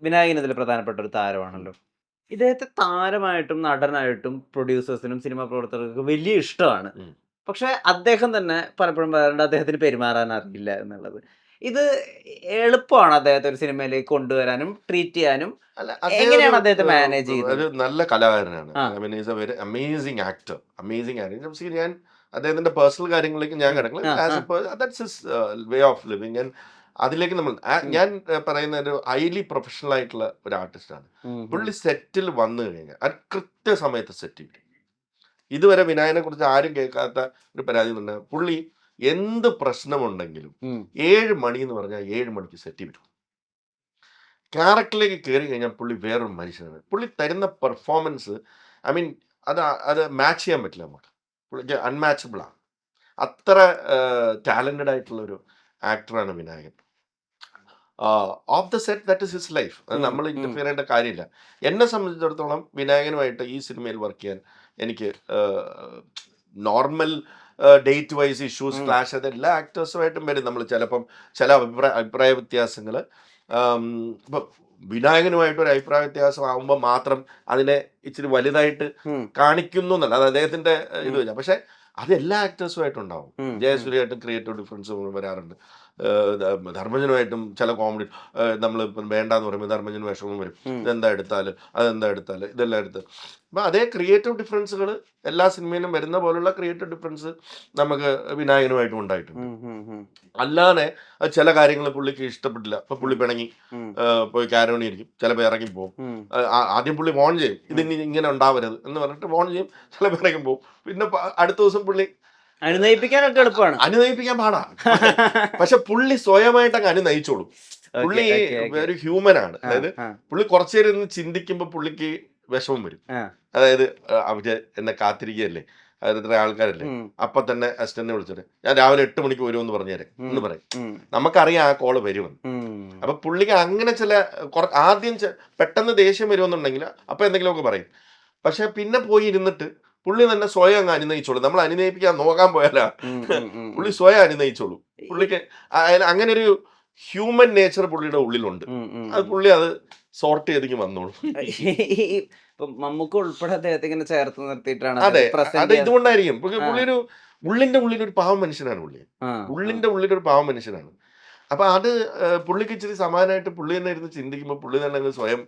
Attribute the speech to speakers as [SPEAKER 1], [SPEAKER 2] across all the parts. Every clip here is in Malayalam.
[SPEAKER 1] വിനായകൻ ഇതിൽ പ്രധാനപ്പെട്ട ഒരു താരമാണല്ലോ. ഇദ്ദേഹത്തെ താരമായിട്ടും നടനായിട്ടും പ്രൊഡ്യൂസേഴ്സിനും സിനിമാ പ്രവർത്തകർക്കും വലിയ ഇഷ്ടമാണ്.
[SPEAKER 2] ഉം.
[SPEAKER 1] പക്ഷെ അദ്ദേഹം തന്നെ പലപ്പോഴും പറയാറുണ്ട് അദ്ദേഹത്തിന് പെരുമാറാൻ അറിയില്ല എന്നുള്ളത്. ഇത് എളുപ്പമാണ് അദ്ദേഹത്തെ ഒരു സിനിമയിലേക്ക് കൊണ്ടുവരാനും ട്രീറ്റ് ചെയ്യാനും.
[SPEAKER 2] അല്ല, അദ്ദേഹം
[SPEAKER 1] എങ്ങനെയാണ് അദ്ദേഹത്തെ മാനേജ്
[SPEAKER 2] ഒരു
[SPEAKER 1] ചെയ്യുന്നത്?
[SPEAKER 2] നല്ല കലാകാരനാണ്.
[SPEAKER 1] ആ.
[SPEAKER 2] I mean is A very amazing actor. Amazing actor. ഞാൻ അദ്ദേഹത്തിന്റെ പേഴ്സണൽ കാര്യങ്ങളിലേക്ക് ഞാൻ
[SPEAKER 1] ഉം.
[SPEAKER 2] കിടക്കില്ല.
[SPEAKER 1] ആ, ആ.
[SPEAKER 2] That's his way of living. ഞാൻ അതിലേക്ക്
[SPEAKER 1] ഉം.
[SPEAKER 2] ഞാൻ പറയുന്ന ഒരു ഹൈലി പ്രൊഫഷണൽ ആയിട്ടുള്ള ഒരു ആർട്ടിസ്റ്റാണ്.
[SPEAKER 1] ഉം.
[SPEAKER 2] പുള്ളി സെറ്റിൽ വന്നു കഴിഞ്ഞാൽ അത് കൃത്യസമയത്ത് സെറ്റ് ചെയ്യും. ഇതുവരെ വിനായകനെ കുറിച്ച് ആരും കേൾക്കാത്ത ഒരു പരാതി എന്ന് പറഞ്ഞാൽ പുള്ളി എന്ത് പ്രശ്നമുണ്ടെങ്കിലും
[SPEAKER 1] ഉം.
[SPEAKER 2] 7 മണി എന്ന് പറഞ്ഞാൽ 7 മണിക്ക് സെറ്റ് ചെയ്യും. ക്യാരക്ടറിലേക്ക് കയറി കഴിഞ്ഞാൽ പുള്ളി വേറൊരു മനുഷ്യനാണ്. പുള്ളി തരുന്ന പെർഫോമൻസ് ഐ മീൻ അത് അത് മാച്ച് ചെയ്യാൻ പറ്റില്ല നമുക്ക്. പുള്ളിക്ക് അൺമാച്ചബിളാണ്. അത്ര ടാലൻറ്റഡ് ആയിട്ടുള്ള ഒരു ആക്ടറാണ് Vinayakan. Off the set that is his life. അത്
[SPEAKER 1] ഉം.
[SPEAKER 2] നമ്മൾ
[SPEAKER 1] ഉം.
[SPEAKER 2] ഇന്റർഫിയർ ചെയ്യേണ്ട കാര്യമില്ല. എന്നെ സംബന്ധിച്ചിടത്തോളം വിനായകനുമായിട്ട് ഈ സിനിമയിൽ വർക്ക് ചെയ്യാൻ എനിക്ക് നോർമൽ ഡേറ്റ് വൈസ് ഇഷ്യൂസ്
[SPEAKER 1] ഉം.
[SPEAKER 2] ക്ലാഷ് അത് എല്ലാ ആക്ടേഴ്സുമായിട്ടും വരും. നമ്മൾ ചിലപ്പം ചില അഭിപ്രായ വ്യത്യാസങ്ങൾ ഇപ്പം വിനായകനുമായിട്ട് ഒരു അഭിപ്രായ വ്യത്യാസം ആകുമ്പോൾ മാത്രം അതിനെ ഇച്ചിരി വലുതായിട്ട്
[SPEAKER 1] ഉം.
[SPEAKER 2] കാണിക്കുന്നു എന്നല്ല, അത് അദ്ദേഹത്തിന്റെ ഇത്
[SPEAKER 1] ഉം.
[SPEAKER 2] വെച്ചാൽ. പക്ഷെ അത് എല്ലാ ആക്ടേഴ്സുമായിട്ടും ഉണ്ടാവും.
[SPEAKER 1] ഉം. ഉം.
[SPEAKER 2] ജയസൂര്യയായിട്ടും ക്രിയേറ്റീവ് ഡിഫറൻസ് വരാറുണ്ട്. ധർമ്മജനുമായിട്ടും ചില കോമഡി നമ്മൾ ഇപ്പം വേണ്ടാന്ന് പറയുമ്പോൾ ധർമ്മജന് വിഷമം വരും.
[SPEAKER 1] ഉം.
[SPEAKER 2] ഇതെന്താ എടുത്താൽ അതെന്താ എടുത്താൽ ഇതെല്ലാം എടുത്ത്. അപ്പം അതേ ക്രിയേറ്റീവ് ഡിഫറൻസുകൾ എല്ലാ സിനിമയിലും വരുന്ന പോലുള്ള ക്രിയേറ്റീവ് ഡിഫറൻസ് നമുക്ക് വിനായകനുമായിട്ടും ഉണ്ടായിട്ടുണ്ട്.
[SPEAKER 1] ഉം. ഉം. ഉം.
[SPEAKER 2] അല്ലാതെ ചില കാര്യങ്ങൾ പുള്ളിക്ക് ഇഷ്ടപ്പെട്ടില്ല. അപ്പൊ പുള്ളി പിണങ്ങി
[SPEAKER 1] ഉം.
[SPEAKER 2] പോയി കാരോണി ഇരിക്കും, ചിലപ്പോൾ ഇറങ്ങി പോകും.
[SPEAKER 1] ഉം.
[SPEAKER 2] ആദ്യം പുള്ളി വോൺ ചെയ്യും, ഇതിനി ഇങ്ങനെ ഉണ്ടാവരുത് എന്ന് പറഞ്ഞിട്ട് വോൺ ചെയ്യും, ചിലപ്പോൾ ഇറങ്ങി പോകും. പിന്നെ അടുത്ത ദിവസം പുള്ളി
[SPEAKER 1] അനുനയിപ്പിക്കാനൊക്കെ എളുപ്പമാണ്.
[SPEAKER 2] അനുനയിപ്പിക്കാൻ പാടാ. പക്ഷെ പുള്ളി സ്വയമായിട്ട് അങ്ങ് അനുനയിച്ചോളും. പുള്ളി ഒരു ഹ്യൂമൻ ആണ്. അതായത് പുള്ളി കുറച്ചു നേരം ഇരുന്ന് ചിന്തിക്കുമ്പോൾ പുള്ളിക്ക് വിഷമം വരും. അതായത് അവര് എന്നെ കാത്തിരിക്കുകയല്ലേ, അതായത് ഇത്ര ആൾക്കാരല്ലേ, അപ്പൊ തന്നെ അസിസ്റ്റന്റിനെ വിളിച്ചിട്ട് ഞാൻ രാവിലെ 8 മണിക്ക് വരുമെന്ന് പറഞ്ഞേരെ എന്ന് പറയും. നമുക്കറിയാം ആ കോള് വരുമെന്ന്. അപ്പൊ പുള്ളിക്ക് അങ്ങനെ ചില ആദ്യം പെട്ടെന്ന് ദേഷ്യം വരുമെന്നുണ്ടെങ്കിൽ അപ്പൊ എന്തെങ്കിലുമൊക്കെ പറയും. പക്ഷെ പിന്നെ പോയി ഇരുന്നിട്ട് പുള്ളി തന്നെ സ്വയം അങ്ങ് അനുനയിച്ചോളൂ. നമ്മൾ അനുനയിപ്പിക്കാൻ നോക്കാൻ പോയാലാ പുള്ളി സ്വയം അനുനയിച്ചോളൂ. പുള്ളിക്ക് അങ്ങനെ ഒരു ഹ്യൂമൻ നേച്ചർ പുള്ളിയുടെ ഉള്ളിലുണ്ട്. അത് പുള്ളി അത് സോർട്ട് ചെയ്തെങ്കിൽ വന്നോളൂ.
[SPEAKER 1] മമ്മൂക്ക ഉൾപ്പെടെ അദ്ദേഹത്തെ ഇങ്ങനെ ചേർത്ത് നിർത്തിയിട്ടാണ്.
[SPEAKER 2] അതെ, അത് ഇതുകൊണ്ടായിരിക്കും. പുള്ളിയൊരു ഉള്ളിന്റെ ഉള്ളിലൊരു പാവം മനുഷ്യനാണ്. ഉള്ളിന്റെ ഉള്ളിലൊരു പാവം മനുഷ്യനാണ്. അപ്പൊ അത് പുള്ളിക്ക് ഇച്ചിരി സമാനമായിട്ട് പുള്ളി തന്നെ ഇരുന്ന് ചിന്തിക്കുമ്പോൾ പുള്ളി തന്നെ അങ്ങ് സ്വയം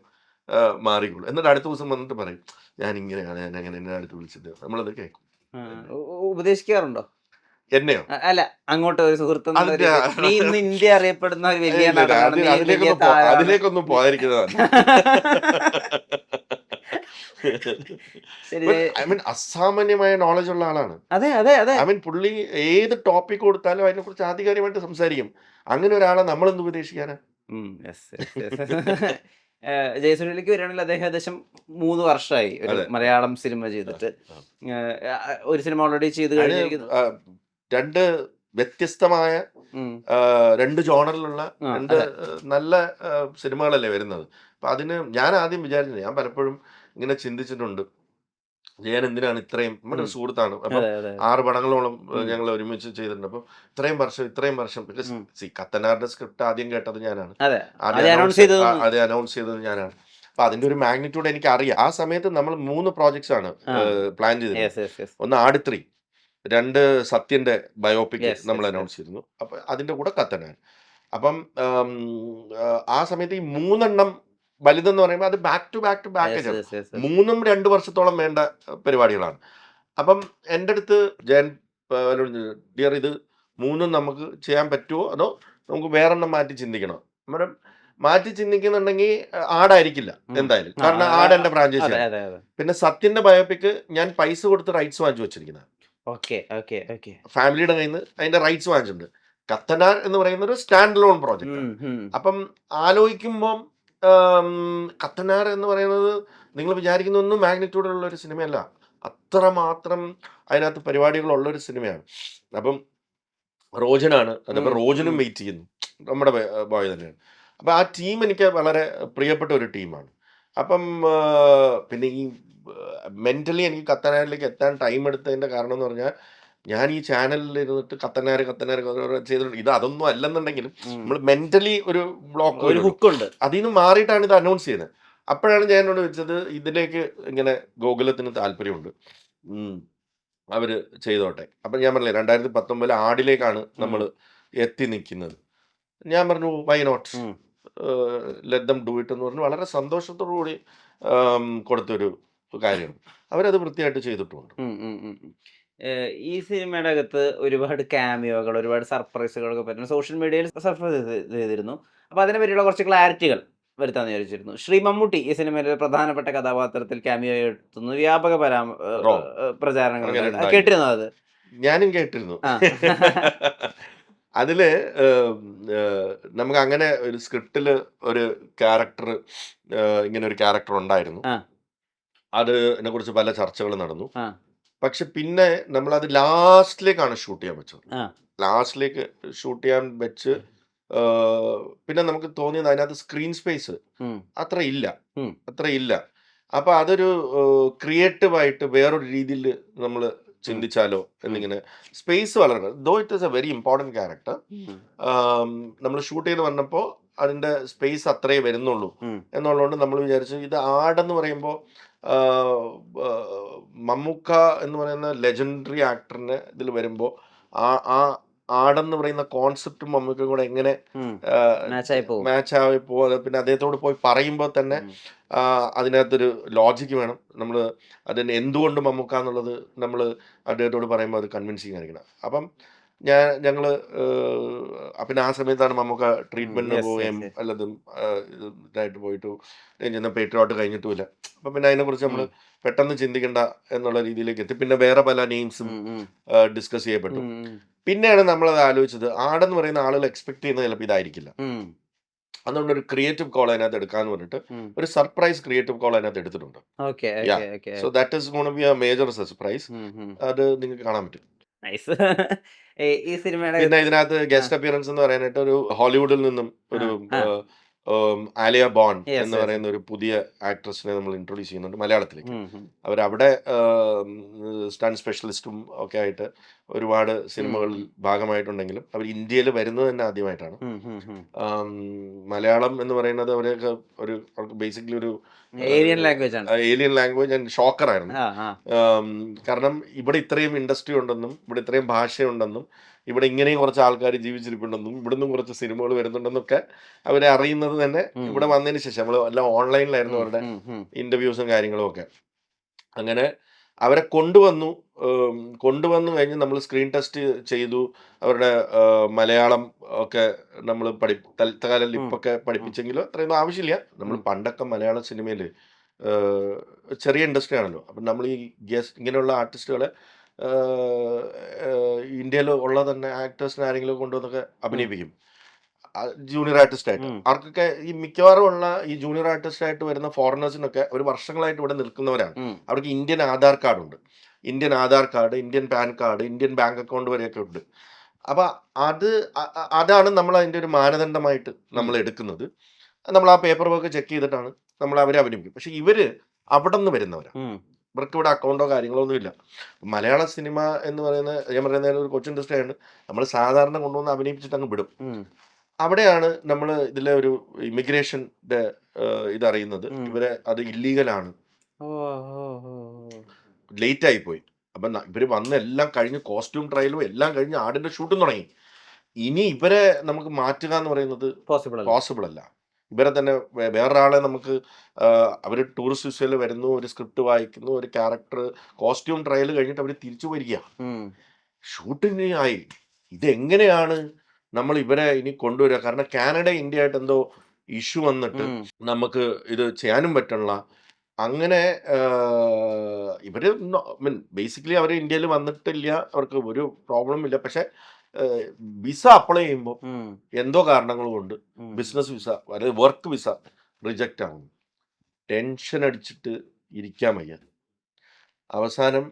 [SPEAKER 2] മാറിക്കൊള്ളു. എന്നിട്ട് അടുത്ത ദിവസം വന്നിട്ട് പറയും ഞാൻ ഇങ്ങനെയാണ്, ഞാൻ അങ്ങനെ എന്നെ അടുത്ത് വിളിച്ചിട്ട് നമ്മളത് കേൾക്കും.
[SPEAKER 1] ഉപദേശിക്കാറുണ്ടോ
[SPEAKER 2] എന്നെയോ?
[SPEAKER 1] അല്ല, അങ്ങോട്ട് ഒരു സുഹൃത്ത് നീ ഇന്ന് ഇന്ത്യ അറിയപ്പെടുന്ന ഒരു വലിയ
[SPEAKER 2] അതിലേക്കൊന്നും പോയിരിക്കുന്നതാണ്. ഐ മീൻ അസാമാന്യമായ നോളജ് ഉള്ള ആളാണ്.
[SPEAKER 1] അതെ അതെ അതെ.
[SPEAKER 2] ഐ മീൻ പുള്ളി ഏത് ടോപ്പിക് കൊടുത്താലും അതിനെ കുറിച്ച് ആധികാരികമായിട്ട് സംസാരിക്കും. അങ്ങനെ ഒരാളെ നമ്മളെന്ത് ഉപദേശിക്കാനാ?
[SPEAKER 1] ജയസൂര്യയിലേക്ക് വരികയാണെങ്കിൽ അദ്ദേഹം ഏകദേശം 3 വർഷമായി ഒരു മലയാളം സിനിമ ചെയ്തിട്ട്. ഒരു സിനിമ ഓൾറെഡി ചെയ്ത് കഴിഞ്ഞിരിക്കുന്നു.
[SPEAKER 2] 2 വ്യത്യസ്തമായ 2 ജോണറിലുള്ള 2 നല്ല സിനിമകളല്ലേ വരുന്നത്. അപ്പൊ അതിന് ഞാൻ ആദ്യം വിചാരിച്ചത്, ഞാൻ പലപ്പോഴും ഇങ്ങനെ ചിന്തിച്ചിട്ടുണ്ട്, ജയൻ എന്തിനാണ് ഇത്രയും, നമ്മുടെ ഒരു സുഹൃത്താണ്. അപ്പം 6 പടങ്ങളോളം ഞങ്ങൾ ഒരുമിച്ച് ചെയ്തിട്ടുണ്ട്. അപ്പം ഇത്രയും വർഷം കത്തനാറിന്റെ സ്ക്രിപ്റ്റ് ആദ്യം കേട്ടത് ഞാനാണ്. അത് അനൗൺസ് ചെയ്തത് ഞാനാണ്. അപ്പൊ അതിന്റെ ഒരു മാഗ്നിറ്റ്യൂഡ് എനിക്ക് അറിയാം. ആ സമയത്ത് നമ്മൾ 3 പ്രോജക്ട്സ് ആണ് പ്ലാൻ ചെയ്തിരുന്നത്. ഒന്ന് ആടുത്രി, 2 സത്യന്റെ ബയോപിക് നമ്മൾ അനൗൺസ് ചെയ്തിരുന്നു. അപ്പൊ അതിന്റെ കൂടെ കത്തനാർ. അപ്പം ആ സമയത്ത് ഈ 3 എണ്ണം വലുതെന്ന് പറയുമ്പോൾ അത് back to back to back 3ഉം 2 വർഷത്തോളം വേണ്ട പരിപാടികളാണ്. അപ്പം എൻ്റെ അടുത്ത് ജയൻ ഡിയർ ഇത് 3ഉം നമുക്ക് ചെയ്യാൻ പറ്റുമോ, അതോ നമുക്ക് വേറെണ്ണം മാറ്റി ചിന്തിക്കണോ? നമ്മുടെ മാറ്റി ചിന്തിക്കുന്നുണ്ടെങ്കിൽ ആടായിരിക്കില്ല എന്തായാലും, കാരണം ആട് എൻ്റെ ഫ്രാഞ്ചൈസിയാണ്. പിന്നെ സത്യന്റെ ബയോപിക് ഞാൻ പൈസ കൊടുത്ത് റൈറ്റ്സ് വാങ്ങിച്ചു വെച്ചിരിക്കുന്നത്. ഫാമിലിയുടെ കയ്യിൽ നിന്ന് അതിന്റെ റൈറ്റ്സ് വാങ്ങിച്ചിട്ടുണ്ട്. കത്തനാർ എന്ന് പറയുന്ന ഒരു സ്റ്റാൻഡ് ലോൺ പ്രോജക്റ്റ്. അപ്പം ആലോചിക്കുമ്പോൾ കത്തനാർ എന്ന് പറയുന്നത് നിങ്ങൾ വിചാരിക്കുന്ന ഒന്നും മാഗ്നിറ്റ്യൂഡുള്ള ഒരു സിനിമയല്ല. അത്രമാത്രം അതിനകത്ത് പരിപാടികളുള്ള ഒരു സിനിമയാണ്. അപ്പം റോജനാണ്, അതേപോലെ റോജനും വെയിറ്റ് ചെയ്യുന്നു, നമ്മുടെ ബോയ് തന്നെയാണ്. അപ്പം ആ ടീം എനിക്ക് വളരെ പ്രിയപ്പെട്ട ഒരു ടീമാണ്. അപ്പം പിന്നെ ഈ മെന്റലി എനിക്ക് കത്തനാരിലേക്ക് എത്താൻ ടൈം എടുത്തതിൻ്റെ കാരണം എന്ന് പറഞ്ഞാൽ, ഞാൻ ഈ ചാനലിൽ ഇരുന്നിട്ട് കത്തനാര് ചെയ്തിട്ടുണ്ട്. ഇത് അതൊന്നും അല്ലെന്നുണ്ടെങ്കിലും നമ്മൾ മെന്റലി ഒരു ബ്ലോക്ക്
[SPEAKER 1] ഒരു ഹുക്കുണ്ട്.
[SPEAKER 2] അതിൽ നിന്ന് മാറിയിട്ടാണ് ഇത് അനൗൺസ് ചെയ്യുന്നത്. അപ്പോഴാണ് ഞാൻ എന്നോട് വെച്ചത് ഇതിലേക്ക് ഇങ്ങനെ ഗോകുലത്തിന് താല്പര്യമുണ്ട്, അവര് ചെയ്തോട്ടെ. അപ്പം ഞാൻ പറഞ്ഞില്ലേ 2019 ആടിലേക്കാണ് നമ്മൾ എത്തി നിൽക്കുന്നത്. ഞാൻ പറഞ്ഞു why not, let them do it എന്ന് പറഞ്ഞു വളരെ സന്തോഷത്തോടു കൂടി കൊടുത്തൊരു കാര്യമാണ്. അവരത് വൃത്തിയായിട്ട് ചെയ്തിട്ടുമുണ്ട്.
[SPEAKER 1] ഈ സിനിമയുടെ അകത്ത് ഒരുപാട് ക്യാമിയോകൾ, ഒരുപാട് സർപ്രൈസുകളൊക്കെ പറ്റുന്നു. സോഷ്യൽ മീഡിയയിൽ സർഫസ് ചെയ്തിരുന്നു. അപ്പോൾ അതിനെ പറ്റിയുള്ള കുറച്ച് ക്ലാരിറ്റികൾ വരുത്താമെന്ന് വിചാരിച്ചിരുന്നു. ശ്രീ മമ്മൂട്ടി ഈ സിനിമയിലെ ഒരു പ്രധാനപ്പെട്ട കഥാപാത്രത്തിൽ ക്യാമിയോ എടുത്തുന്നു. വ്യാപക
[SPEAKER 2] Wrong.
[SPEAKER 1] പ്രചാരണങ്ങൾ
[SPEAKER 2] അങ്ങനെ
[SPEAKER 1] ഉണ്ടായിരുന്നു.
[SPEAKER 2] ഉണ്ടായില്ല.
[SPEAKER 1] കേട്ടിരുന്നോ അത്?
[SPEAKER 2] ഞാനും കേട്ടിരുന്നു.
[SPEAKER 1] ആ.
[SPEAKER 2] അതില് നമുക്ക് അങ്ങനെ ഒരു സ്ക്രിപ്റ്റില് ഒരു ക്യാരക്ടർ, ഇങ്ങനെ ഒരു ക്യാരക്ടർ ഉണ്ടായിരുന്നു.
[SPEAKER 1] ആ.
[SPEAKER 2] അതിനെ കുറിച്ച് പല ചർച്ചകൾ നടന്നു.
[SPEAKER 1] ആ.
[SPEAKER 2] പക്ഷെ പിന്നെ നമ്മളത് ലാസ്റ്റിലേക്കാണ് ഷൂട്ട് ചെയ്യാൻ വെച്ചത്.
[SPEAKER 1] ആ.
[SPEAKER 2] ലാസ്റ്റിലേക്ക് ഷൂട്ട് ചെയ്യാൻ വെച്ച് പിന്നെ നമുക്ക് തോന്നിയത് അതിനകത്ത് സ്ക്രീൻ സ്പേസ്
[SPEAKER 1] ഉം.
[SPEAKER 2] അത്ര ഇല്ല.
[SPEAKER 1] ഉം.
[SPEAKER 2] അപ്പൊ അതൊരു ക്രിയേറ്റീവായിട്ട് വേറൊരു രീതിയിൽ നമ്മൾ ചിന്തിച്ചാലോ എന്നിങ്ങനെ സ്പേസ് വളരെ though it is a very important character. നമ്മൾ ഷൂട്ട് ചെയ്ത് വന്നപ്പോൾ അതിൻ്റെ സ്പേസ് അത്രേ വരുന്നുള്ളൂ എന്നുള്ളതുകൊണ്ട് നമ്മൾ വിചാരിച്ചു ഇത് ആടെന്ന് പറയുമ്പോൾ മമ്മൂക്ക എന്ന് പറയുന്ന ലെജൻഡറി ആക്ടറിന് ഇതിൽ വരുമ്പോൾ ആ ആ ആടെന്ന് പറയുന്ന കോൺസെപ്റ്റും മമ്മൂക്കും കൂടെ എങ്ങനെ മാച്ച് ആയി പോകും. പിന്നെ അദ്ദേഹത്തോട് പോയി പറയുമ്പോൾ തന്നെ അതിനകത്തൊരു ലോജിക്ക് വേണം. നമ്മൾ അതിന് എന്തുകൊണ്ട് മമ്മൂക്ക എന്നുള്ളത് നമ്മൾ അദ്ദേഹത്തോട് പറയുമ്പോൾ അത് കൺവിൻസിങ് ആയിരിക്കണം. അപ്പം ഞങ്ങൾ പിന്നെ ആ സമയത്താണ് മമ്മൂക്ക ട്രീറ്റ്മെന്റിന് പോവുകയും അല്ലതും ഇതായിട്ട് പോയിട്ട് ചെന്ന പേട്രിയോട്ട് കഴിഞ്ഞിട്ടുമില്ല. അപ്പം പിന്നെ അതിനെക്കുറിച്ച് നമ്മൾ പെട്ടെന്ന് ചിന്തിക്കേണ്ട എന്നുള്ള രീതിയിലേക്ക് എത്തി. പിന്നെ വേറെ പല നെയിംസും ഡിസ്കസ് ചെയ്യപ്പെട്ടു. പിന്നെയാണ് നമ്മളത് ആലോചിച്ചത് ആടെന്ന് പറയുന്ന ആളുകൾ എക്സ്പെക്ട് ചെയ്യുന്നത് ചിലപ്പോൾ ഇതായിരിക്കില്ല. അതുകൊണ്ട് ഒരു ക്രിയേറ്റീവ് കോൾ അതിനകത്ത് എടുക്കാന്ന് പറഞ്ഞിട്ട് ഒരു സർപ്രൈസ് ക്രിയേറ്റീവ് കോൾ അതിനകത്ത് എടുത്തിട്ടുണ്ട്. So that is gonna B A major surprise. അത് നിങ്ങൾക്ക് കാണാൻ പറ്റും.
[SPEAKER 1] ഈ സിനിമയുടെ
[SPEAKER 2] പിന്നെ ഇതിനകത്ത് ഗസ്റ്റ് അപ്പിയറൻസ് എന്ന് പറയാനായിട്ട് ഒരു ഹോളിവുഡിൽ നിന്നും ഒരു ആലിയ ബോൺ എന്ന് പറയുന്ന ഒരു പുതിയ ആക്ട്രസിനെ നമ്മൾ ഇൻട്രൊഡ്യൂസ് ചെയ്യുന്നുണ്ട് മലയാളത്തിലേക്ക്. അവരവിടെ സ്റ്റണ്ട് സ്പെഷ്യലിസ്റ്റും ഒക്കെ ആയിട്ട് ഒരുപാട് സിനിമകളിൽ ഭാഗമായിട്ടുണ്ടെങ്കിലും അവർ ഇന്ത്യയിൽ വരുന്നത് തന്നെ ആദ്യമായിട്ടാണ്. മലയാളം എന്ന് പറയുന്നത് അവർക്ക് ബേസിക്കലി ഒരു
[SPEAKER 1] ഏലിയൻ
[SPEAKER 2] ലാംഗ്വേജ് ആൻഡ് ഷോക്കറായിരുന്നു. കാരണം ഇവിടെ ഇത്രയും ഇൻഡസ്ട്രി ഉണ്ടെന്നും ഇവിടെ ഇത്രയും ഭാഷയുണ്ടെന്നും ഇവിടെ ഇങ്ങനെയും കുറച്ച് ആൾക്കാർ ജീവിച്ചിരിപ്പുണ്ടെന്നും ഇവിടുന്നും കുറച്ച് സിനിമകൾ വരുന്നുണ്ടെന്നൊക്കെ അവരെ അറിയുന്നത് തന്നെ ഇവിടെ വന്നതിന് ശേഷം. നമ്മൾ എല്ലാം ഓൺലൈനിലായിരുന്നു അവരുടെ ഇന്റർവ്യൂസും കാര്യങ്ങളും ഒക്കെ. അങ്ങനെ അവരെ കൊണ്ടുവന്നു കഴിഞ്ഞ് നമ്മൾ സ്ക്രീൻ ടെസ്റ്റ് ചെയ്തു. അവരുടെ മലയാളം ഒക്കെ നമ്മൾ തൽക്കാലം ലിപ്പൊക്കെ പഠിപ്പിച്ചെങ്കിലും അത്രയൊന്നും ആവശ്യമില്ല. നമ്മൾ പണ്ടൊക്കെ മലയാള സിനിമയിൽ ചെറിയ ഇൻഡസ്ട്രി ആണല്ലോ. അപ്പം നമ്മൾ ഈ ഇങ്ങനെയുള്ള ആർട്ടിസ്റ്റുകളെ ഇന്ത്യയിൽ ഉള്ള തന്നെ ആക്ടേഴ്സിനെ ആരെങ്കിലും കൊണ്ടുവന്നൊക്കെ അഭിനയിപ്പിക്കും ജൂനിയർ ആർട്ടിസ്റ്റ് ആയിട്ട്. അവർക്കൊക്കെ ഈ മിക്കവാറും ഉള്ള ഈ ജൂനിയർ ആർട്ടിസ്റ്റ് ആയിട്ട് വരുന്ന ഫോറിനേഴ്സിനൊക്കെ ഒരു വർഷങ്ങളായിട്ട് ഇവിടെ നിൽക്കുന്നവരാണ്. അവർക്ക് ഇന്ത്യൻ ആധാർ കാർഡ് ഉണ്ട്, Indian pan card, Indian bank account വരെയൊക്കെ ഉണ്ട്. അപ്പൊ അതാണ് നമ്മൾ അതിൻ്റെ ഒരു മാനദണ്ഡമായിട്ട് നമ്മൾ എടുക്കുന്നത്. നമ്മൾ ആ പേപ്പർ വർക്ക് ചെക്ക് ചെയ്തിട്ടാണ് നമ്മൾ അവരെ അഭിനയിക്കും. പക്ഷെ ഇവര് അവിടെ നിന്ന് വരുന്നവരാണ്. ഇവർക്ക് ഇവിടെ അക്കൗണ്ടോ കാര്യങ്ങളോ ഒന്നും ഇല്ല. മലയാള സിനിമ എന്ന് പറയുന്നത് ഞാൻ പറയുന്നത് ഒരു കൊച്ചു ഇൻഡസ്ട്രി ആണ്. നമ്മൾ സാധാരണ കൊണ്ടുവന്ന് അഭിനയിപ്പിച്ചിട്ട് അങ്ങ് വിടും. അവിടെയാണ് നമ്മൾ ഇതിലെ ഒരു ഇമിഗ്രേഷന്റെ ഇതറിയുന്നത്. ഇവരെ അത് ഇല്ലീഗലാണ്, ലേറ്റ് ആയി പോയി. അപ്പം ഇവര് വന്ന് എല്ലാം കഴിഞ്ഞ് കോസ്റ്റ്യൂം ട്രയലും എല്ലാം കഴിഞ്ഞ് ആടിന്റെ ഷൂട്ടും തുടങ്ങി. ഇനി ഇവരെ നമുക്ക് മാറ്റുക എന്ന് പറയുന്നത് പോസിബിൾ അല്ല. ഇവരെ തന്നെ വേറൊരാളെ നമുക്ക് അവർ ടൂറിസ്റ്റ് വിസയിൽ വരുന്നു, ഒരു സ്ക്രിപ്റ്റ് വായിക്കുന്നു, ഒരു ക്യാരക്ടർ കോസ്റ്റ്യൂം ട്രയൽ കഴിഞ്ഞിട്ട് അവർ തിരിച്ചു വരിക, ഷൂട്ടിന് ആയി. ഇതെങ്ങനെയാണ് നമ്മൾ ഇവരെ ഇനി കൊണ്ടുവരിക? കാരണം കാനഡ ഇന്ത്യ ആയിട്ട് എന്തോ ഇഷ്യൂ വന്നിട്ട് നമുക്ക് ഇത് ചെയ്യാനും പറ്റണില്ല. അങ്ങനെ ഇവര് ബേസിക്കലി അവർ ഇന്ത്യയിൽ വന്നിട്ടില്ല, അവർക്ക് ഒരു പ്രോബ്ലം ഇല്ല. പക്ഷെ വിസ അപ്ലൈ ചെയ്യുമ്പോൾ എന്തോ കാരണങ്ങൾ കൊണ്ട് ബിസിനസ് വിസ അതായത് വർക്ക് വിസ റിജക്റ്റ് ആകും. ടെൻഷൻ അടിച്ചിട്ട് ഇരിക്കാൻ വയ്യ. അവസാനം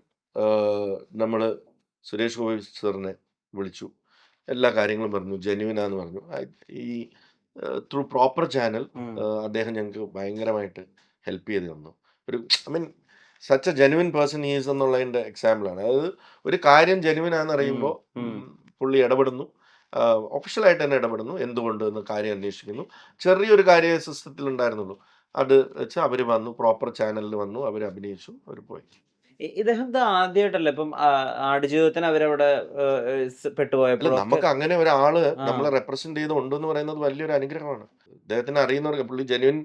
[SPEAKER 2] നമ്മൾ സുരേഷ് ഗോപി സാറിനെ വിളിച്ചു, എല്ലാ കാര്യങ്ങളും പറഞ്ഞു, ജെന്യുവിനാന്ന് പറഞ്ഞു. ഈ ത്രൂ പ്രോപ്പർ ചാനൽ അദ്ദേഹം ഞങ്ങൾക്ക് ഭയങ്കരമായിട്ട് ഹെൽപ്പ് ചെയ്ത് തന്നു. Such A genuine person is എന്നുള്ളതിന്റെ എക്സാമ്പിൾ ആണ്. അതായത് ഒരു കാര്യം ജെനുവിൻ ആണെന്ന് അറിയുമ്പോൾ പുള്ളി ഇടപെടുന്നു, ഒഫീഷ്യലായിട്ട് തന്നെ ഇടപെടുന്നു, എന്തുകൊണ്ട് എന്ന് കാര്യം അന്വേഷിക്കുന്നു. ചെറിയൊരു കാര്യ സിസ്റ്റത്തിൽ ഉണ്ടായിരുന്നുള്ളൂ, അത് വെച്ച് അവർ വന്നു, പ്രോപ്പർ ചാനലിൽ വന്നു, അവർ അഭിനയിച്ചു, അവർ പോയി.
[SPEAKER 1] ഇദ്ദേഹം ഇത് ആദ്യമായിട്ടല്ലേ ഇപ്പം ആടുജീവിതത്തിന് അവരവിടെ
[SPEAKER 2] അല്ല,
[SPEAKER 1] പെട്ടുപോയപ്പോഴൊക്കെ
[SPEAKER 2] നമുക്ക് അങ്ങനെ ഒരാള്
[SPEAKER 1] ആ
[SPEAKER 2] നമ്മളെ റെപ്രസെന്റ് ചെയ്ത് ഉണ്ടെന്ന് പറയുന്നത് വലിയൊരു അനുഗ്രഹമാണ്. അദ്ദേഹത്തിന് അറിയുന്നവർക്ക് പുള്ളി ജെന്യുവിൻ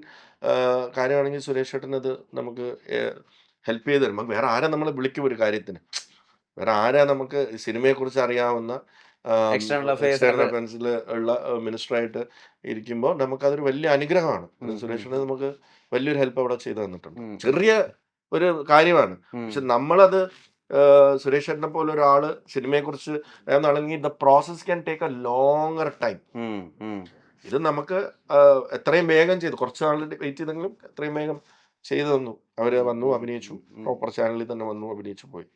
[SPEAKER 2] കാര്യമാണെങ്കിൽ സുരേഷ് ചേട്ടൻ അത് നമുക്ക് ഹെൽപ്പ് ചെയ്ത് തരും. നമുക്ക് വേറെ ആരാ നമ്മളെ വിളിക്കും ഒരു കാര്യത്തിന്? വേറെ ആരാ നമുക്ക് സിനിമയെക്കുറിച്ച് അറിയാവുന്ന
[SPEAKER 1] എക്സ്റ്റേണൽ അഫയേഴ്സ്
[SPEAKER 2] എക്സ്റ്റേണൽ അഫയൻസിൽ ഉള്ള മിനിസ്റ്ററായിട്ട് ഇരിക്കുമ്പോൾ നമുക്കതൊരു വലിയ അനുഗ്രഹമാണ്. സുരേഷ് ചേട്ടൻ നമുക്ക് വലിയൊരു ഹെൽപ്പ് അവിടെ ചെയ്തു തന്നിട്ടുണ്ട്. ചെറിയ ഒരു കാര്യമാണ്, പക്ഷെ നമ്മളത് സുരേഷ് ചേട്ടനെ പോലെ ഒരാള് സിനിമയെക്കുറിച്ച് അറിയാവുന്നതാണെങ്കിൽ the process can take a longer time. ഇത് നമുക്ക് എത്രയും വേഗം ചെയ്തു, കുറച്ച് നാൾ വെയിറ്റ് ചെയ്തെങ്കിലും എത്രയും വേഗം ചെയ്തു തന്നു. അവര് വന്നു, അഭിനയിച്ചു, പ്രോപ്പർ ചാനലിൽ തന്നെ വന്നു, അഭിനയിച്ചു, പോയി.